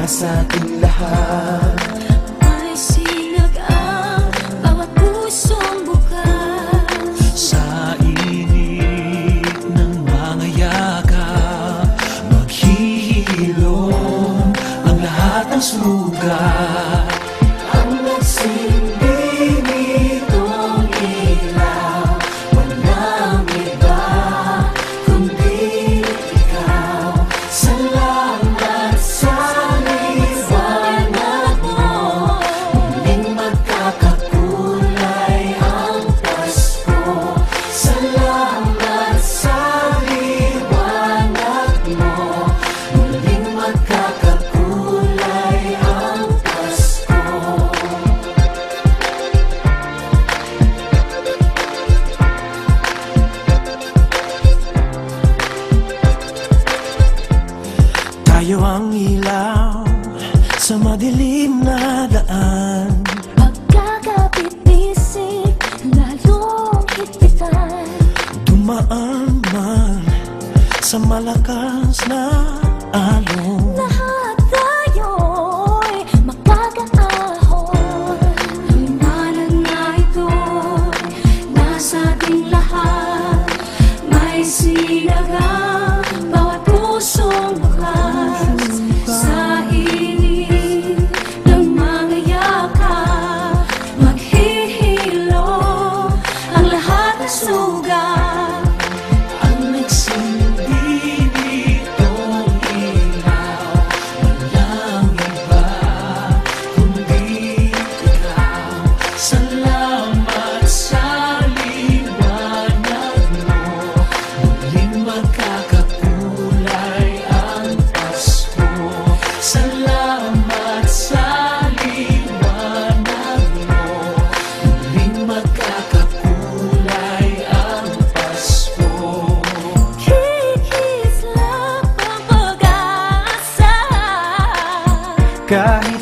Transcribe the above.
nasa ating lahat. May sinag ang bawat pusong bukas. Sa init ng mga yakap, maghihilom ang lahat ng sugat. Ang nagsilbi nitong ilaw, walang iba kundi ikaw. Salamat sa liwanag mo, muling magkakakulay ang Pasko. Salamat sa liwanag mo, muling magkakakulay ang Pasko. Tayo ang ilaw sa madilim na daan. Pagkakapit-isip, lalong higpitan. Dumaan man sa malakas na alon. Lahat tayo'y magkakaahon. Liwanag na ito'y nasa ating lahat. May sinag ang bawat pusong bukas. Sa init ng mga yakap, maghihilom ang lahat ng sugat. Ang nagsilbi nitong ilaw, walang iba kundi ikaw. Salamat sa liwanag mo, muling magkakakulay ang Pasko. Salamat sa liwanag mo, muling magkakakulay ang Pasko. Kikislap ang pag-asa. Kahit